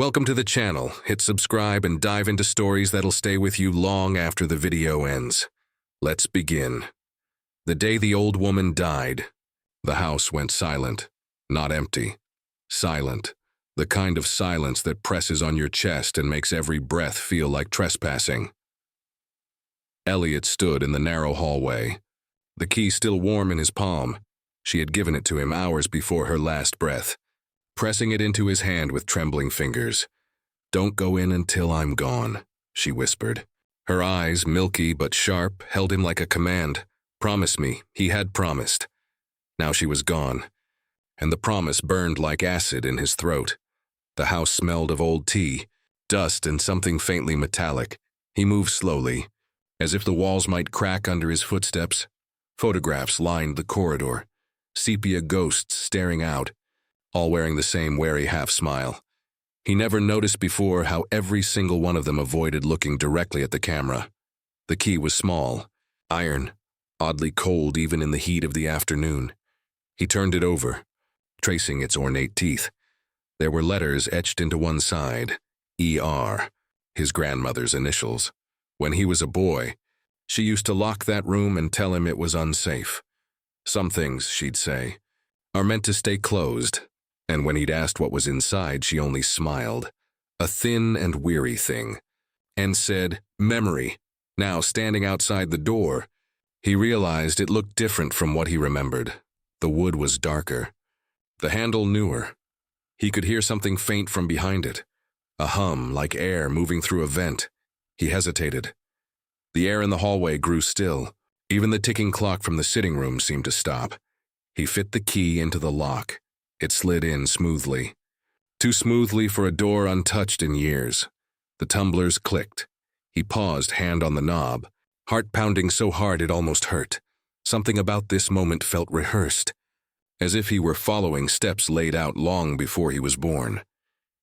Welcome to the channel. Hit subscribe and dive into stories that'll stay with you long after the video ends. Let's begin. The day the old woman died, the house went silent. Not empty. Silent. The kind of silence that presses on your chest and makes every breath feel like trespassing. Elliot stood in the narrow hallway, the key still warm in his palm. She had given it to him hours before her last breath, pressing it into his hand with trembling fingers. "Don't go in until I'm gone," she whispered. Her eyes, milky but sharp, held him like a command. Promise me. He had promised. Now she was gone, and the promise burned like acid in his throat. The house smelled of old tea, dust, and something faintly metallic. He moved slowly, as if the walls might crack under his footsteps. Photographs lined the corridor, sepia ghosts staring out, all wearing the same wary half-smile. He never noticed before how every single one of them avoided looking directly at the camera. The key was small, iron, oddly cold even in the heat of the afternoon. He turned it over, tracing its ornate teeth. There were letters etched into one side, ER, his grandmother's initials. When he was a boy, she used to lock that room and tell him it was unsafe. Some things, she'd say, are meant to stay closed, and when he'd asked what was inside, she only smiled, a thin and weary thing, and said, "Memory." Now, standing outside the door, he realized it looked different from what he remembered. The wood was darker, the handle newer. He could hear something faint from behind it, a hum like air moving through a vent. He hesitated. The air in the hallway grew still. Even the ticking clock from the sitting room seemed to stop. He fit the key into the lock. It slid in smoothly. Too smoothly for a door untouched in years. The tumblers clicked. He paused, hand on the knob, heart pounding so hard it almost hurt. Something about this moment felt rehearsed, as if he were following steps laid out long before he was born.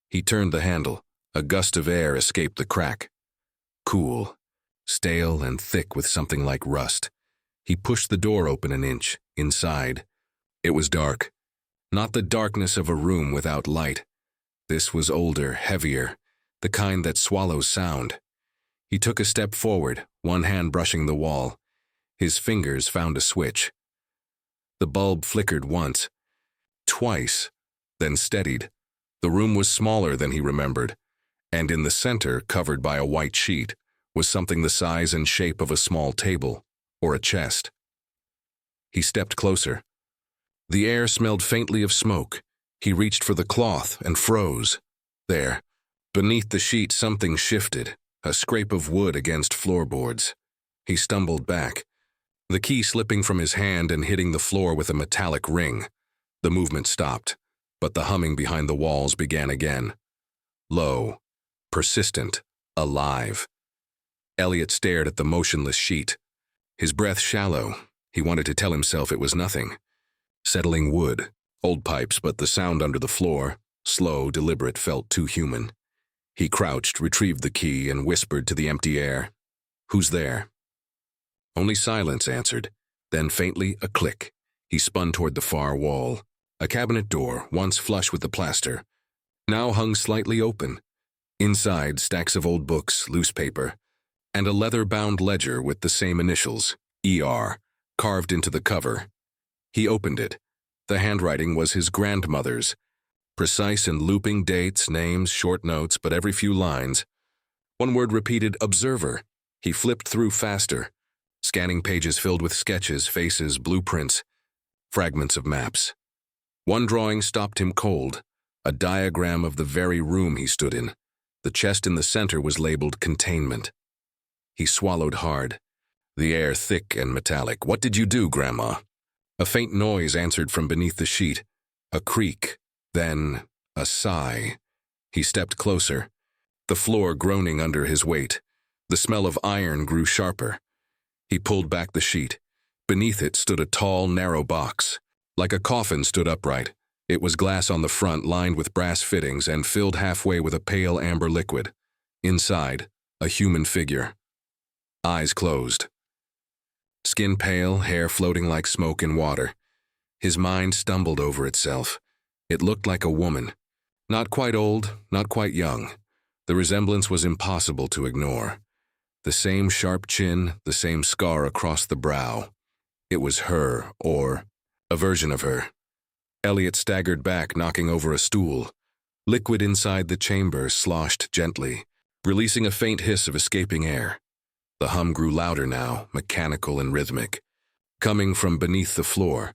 He turned the handle. A gust of air escaped the crack. Cool, stale and thick with something like rust. He pushed the door open an inch. Inside, it was dark. Not the darkness of a room without light. This was older, heavier, the kind that swallows sound. He took a step forward, one hand brushing the wall. His fingers found a switch. The bulb flickered once, twice, then steadied. The room was smaller than he remembered, and in the center, covered by a white sheet, was something the size and shape of a small table or a chest. He stepped closer. The air smelled faintly of smoke. He reached for the cloth and froze. There, beneath the sheet, something shifted, a scrape of wood against floorboards. He stumbled back, the key slipping from his hand and hitting the floor with a metallic ring. The movement stopped, but the humming behind the walls began again. Low, persistent, alive. Elliot stared at the motionless sheet. His breath shallow. He wanted to tell himself it was nothing. Settling wood, old pipes, but the sound under the floor, slow, deliberate, felt too human. He crouched, retrieved the key, and whispered to the empty air, "Who's there?" Only silence answered, then faintly a click. He spun toward the far wall. A cabinet door, once flush with the plaster, now hung slightly open. Inside, stacks of old books, loose paper, and a leather-bound ledger with the same initials, ER, carved into the cover. He opened it. The handwriting was his grandmother's, precise in looping dates, names, short notes, but every few lines. One word repeated, "Observer." He flipped through faster, scanning pages filled with sketches, faces, blueprints, fragments of maps. One drawing stopped him cold, a diagram of the very room he stood in. The chest in the center was labeled containment. He swallowed hard, the air thick and metallic. "What did you do, Grandma?" A faint noise answered from beneath the sheet, a creak, then a sigh. He stepped closer, the floor groaning under his weight. The smell of iron grew sharper. He pulled back the sheet. Beneath it stood a tall, narrow box. Like a coffin stood upright. It was glass on the front, lined with brass fittings, and filled halfway with a pale amber liquid. Inside, a human figure. Eyes closed. Skin pale, hair floating like smoke in water. His mind stumbled over itself. It looked like a woman. Not quite old, not quite young. The resemblance was impossible to ignore. The same sharp chin, the same scar across the brow. It was her, or a version of her. Elliot staggered back, knocking over a stool. Liquid inside the chamber sloshed gently, releasing a faint hiss of escaping air. The hum grew louder now, mechanical and rhythmic. Coming from beneath the floor,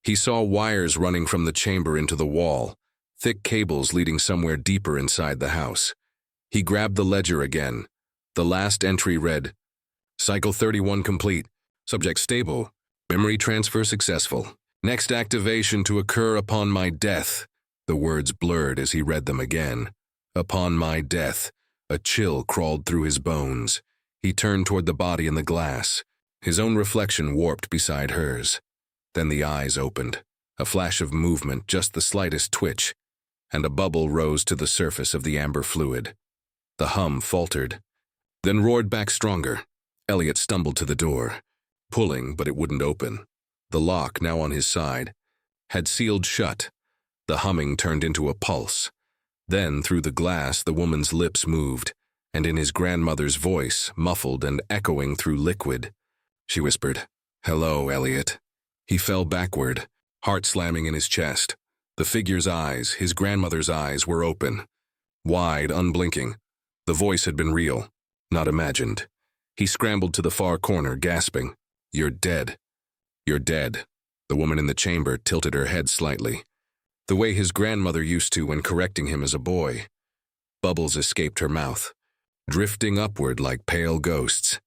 he saw wires running from the chamber into the wall, thick cables leading somewhere deeper inside the house. He grabbed the ledger again. The last entry read, Cycle 31 complete. Subject stable. Memory transfer successful. Next activation to occur upon my death. The words blurred as he read them again. Upon my death. A chill crawled through his bones. He turned toward the body in the glass. His own reflection warped beside hers. Then the eyes opened. A flash of movement, just the slightest twitch, and a bubble rose to the surface of the amber fluid. The hum faltered, then roared back stronger. Elliot stumbled to the door, pulling, but it wouldn't open. The lock, now on his side, had sealed shut. The humming turned into a pulse. Then, through the glass, the woman's lips moved, and in his grandmother's voice, muffled and echoing through liquid, she whispered, Hello, Elliot. He fell backward, heart slamming in his chest. The figure's eyes, his grandmother's eyes, were open, wide, unblinking. The voice had been real, not imagined. He scrambled to the far corner, gasping, You're dead. You're dead. The woman in the chamber tilted her head slightly, the way his grandmother used to when correcting him as a boy. Bubbles escaped her mouth, drifting upward like pale ghosts.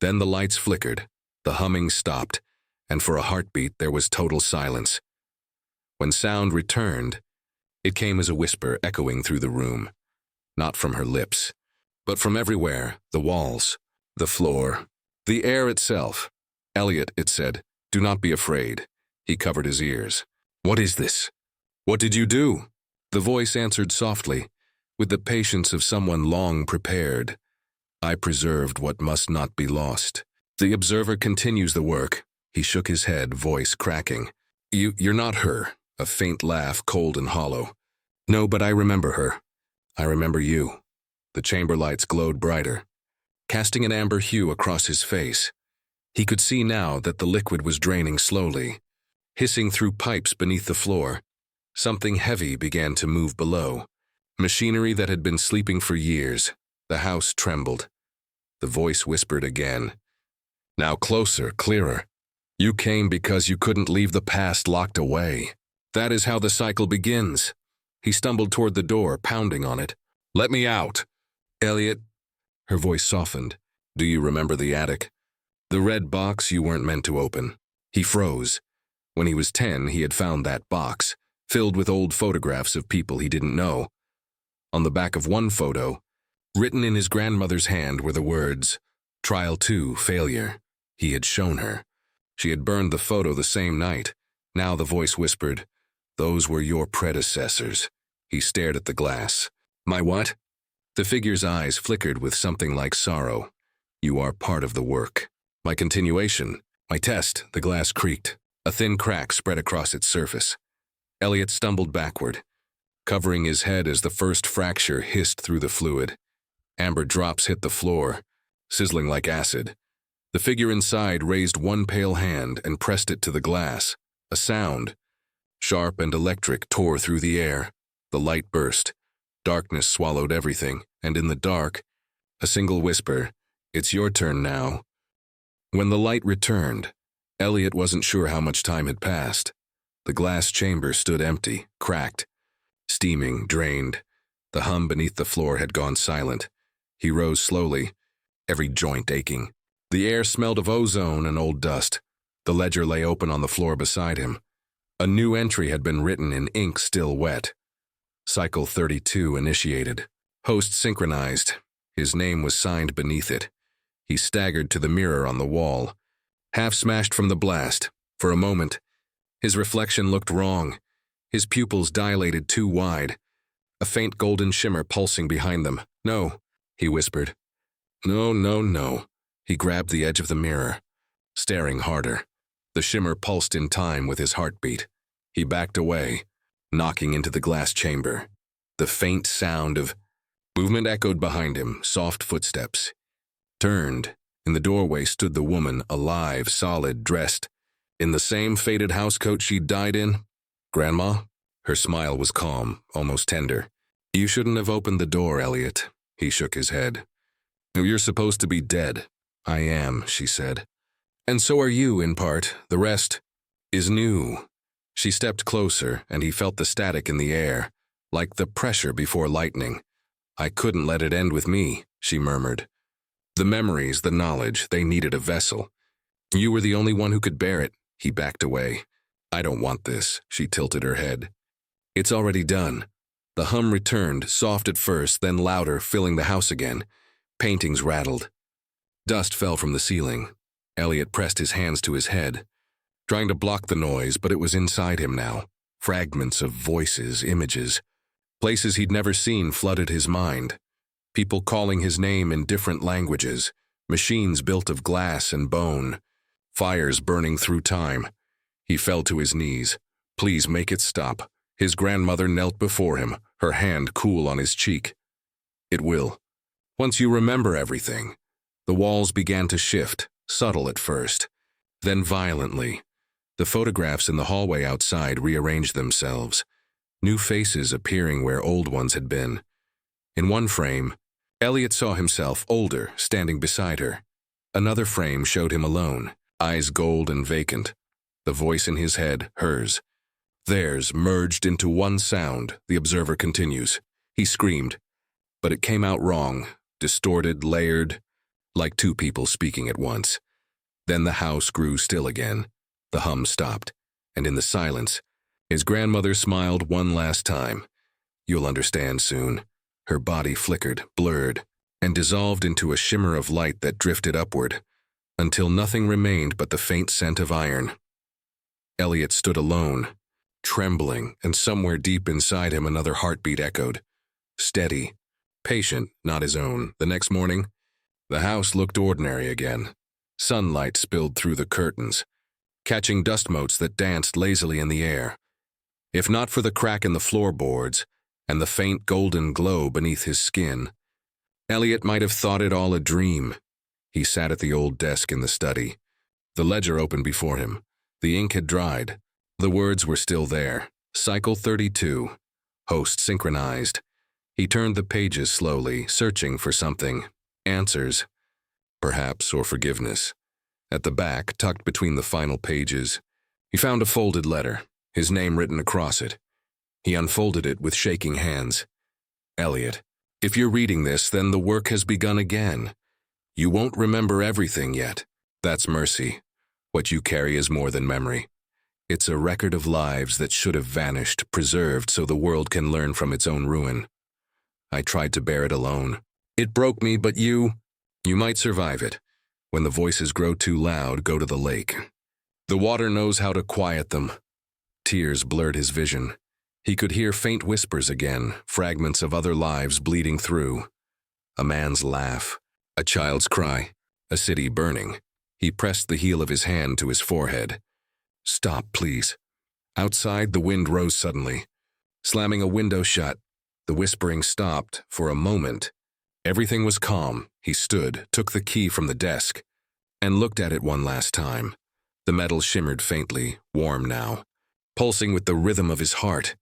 Then the lights flickered, the humming stopped, and for a heartbeat there was total silence. When sound returned, it came as a whisper echoing through the room, not from her lips, but from everywhere, the walls, the floor, the air itself. Elliot, it said, do not be afraid. He covered his ears. What is this? What did you do? The voice answered softly, with the patience of someone long prepared. I preserved what must not be lost. The observer continues the work. He shook his head, voice cracking. You're not her. A faint laugh, cold and hollow. No, but I remember her. I remember you. The chamber lights glowed brighter, casting an amber hue across his face. He could see now that the liquid was draining slowly, hissing through pipes beneath the floor. Something heavy began to move below. Machinery that had been sleeping for years. The house trembled. The voice whispered again. Now closer, clearer. You came because you couldn't leave the past locked away. That is how the cycle begins. He stumbled toward the door, pounding on it. Let me out. Elliot. Her voice softened. Do you remember the attic? The red box you weren't meant to open. He froze. When he was 10, he had found that box, filled with old photographs of people he didn't know. On the back of one photo, written in his grandmother's hand, were the words, Trial 2, Failure. He had shown her. She had burned the photo the same night. Now the voice whispered, Those were your predecessors. He stared at the glass. My what? The figure's eyes flickered with something like sorrow. You are part of the work. My continuation, my test. The glass creaked. A thin crack spread across its surface. Elliot stumbled backward, covering his head as the first fracture hissed through the fluid. Amber drops hit the floor, sizzling like acid. The figure inside raised one pale hand and pressed it to the glass. A sound, sharp and electric, tore through the air. The light burst. Darkness swallowed everything, and in the dark, a single whisper, It's your turn now. When the light returned, Elliot wasn't sure how much time had passed. The glass chamber stood empty, cracked, steaming, drained. The hum beneath the floor had gone silent. He rose slowly, every joint aching. The air smelled of ozone and old dust. The ledger lay open on the floor beside him. A new entry had been written in ink still wet. Cycle 32 initiated. Host synchronized. His name was signed beneath it. He staggered to the mirror on the wall, half smashed from the blast. For a moment, his reflection looked wrong. His pupils dilated too wide, a faint golden shimmer pulsing behind them. No, he whispered. No, no, no. He grabbed the edge of the mirror, staring harder. The shimmer pulsed in time with his heartbeat. He backed away, knocking into the glass chamber. The faint sound of movement echoed behind him, soft footsteps. Turned. In the doorway stood the woman, alive, solid, dressed. In the same faded housecoat she'd died in. "Grandma?" Her smile was calm, almost tender. "You shouldn't have opened the door, Elliot." He shook his head. "You're supposed to be dead." "I am," she said. "And so are you, in part. The rest is new." She stepped closer, and he felt the static in the air, like the pressure before lightning. "I couldn't let it end with me," she murmured. "The memories, the knowledge, they needed a vessel. You were the only one who could bear it." He backed away. "I don't want this," she tilted her head. "It's already done." The hum returned, soft at first, then louder, filling the house again. Paintings rattled. Dust fell from the ceiling. Elliot pressed his hands to his head, trying to block the noise, but it was inside him now. Fragments of voices, images. Places he'd never seen flooded his mind. People calling his name in different languages. Machines built of glass and bone. Fires burning through time. He fell to his knees. Please make it stop. His grandmother knelt before him, her hand cool on his cheek. "It will. Once you remember everything." The walls began to shift, subtle at first, then violently. The photographs in the hallway outside rearranged themselves, new faces appearing where old ones had been. In one frame, Elliot saw himself, older, standing beside her. Another frame showed him alone, eyes gold and vacant. The voice in his head, hers. Theirs merged into one sound, the observer continues. He screamed, but it came out wrong, distorted, layered, like two people speaking at once. Then the house grew still again. The hum stopped, and in the silence, his grandmother smiled one last time. "You'll understand soon." Her body flickered, blurred, and dissolved into a shimmer of light that drifted upward, until nothing remained but the faint scent of iron. Elliot stood alone, trembling, and somewhere deep inside him another heartbeat echoed. Steady, patient, not his own. The next morning, the house looked ordinary again. Sunlight spilled through the curtains, catching dust motes that danced lazily in the air. If not for the crack in the floorboards and the faint golden glow beneath his skin, Elliot might have thought it all a dream. He sat at the old desk in the study. The ledger opened before him. The ink had dried. The words were still there. Cycle 32. Host synchronized. He turned the pages slowly, searching for something. Answers. Perhaps, or forgiveness. At the back, tucked between the final pages, he found a folded letter, his name written across it. He unfolded it with shaking hands. "Elliot, if you're reading this, then the work has begun again. You won't remember everything yet. That's mercy. What you carry is more than memory. It's a record of lives that should have vanished, preserved so the world can learn from its own ruin. I tried to bear it alone. It broke me, but you might survive it. When the voices grow too loud, go to the lake. The water knows how to quiet them." Tears blurred his vision. He could hear faint whispers again, fragments of other lives bleeding through. A man's laugh, a child's cry, a city burning. He pressed the heel of his hand to his forehead. "Stop, please." Outside, the wind rose suddenly, slamming a window shut. The whispering stopped for a moment. Everything was calm. He stood, took the key from the desk, and looked at it one last time. The metal shimmered faintly, warm now, pulsing with the rhythm of his heart.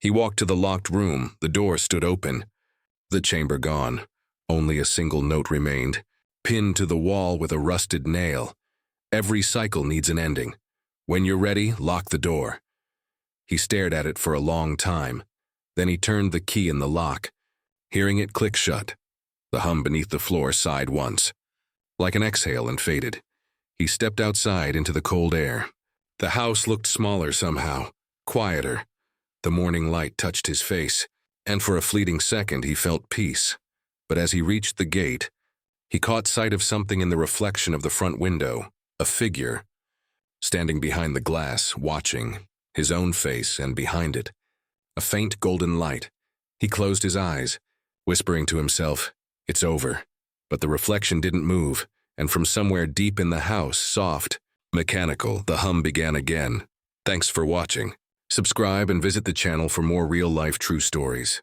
He walked to the locked room. The door stood open. The chamber gone. Only a single note remained, pinned to the wall with a rusted nail. "Every cycle needs an ending. When you're ready, lock the door." He stared at it for a long time. Then he turned the key in the lock, hearing it click shut. The hum beneath the floor sighed once, like an exhale, and faded. He stepped outside into the cold air. The house looked smaller somehow, quieter. The morning light touched his face, and for a fleeting second he felt peace. But as he reached the gate, he caught sight of something in the reflection of the front window, a figure, standing behind the glass, watching, his own face, and behind it, a faint golden light. He closed his eyes, whispering to himself, "It's over." But the reflection didn't move, and from somewhere deep in the house, soft, mechanical, the hum began again. Thanks for watching. Subscribe and visit the channel for more real-life true stories.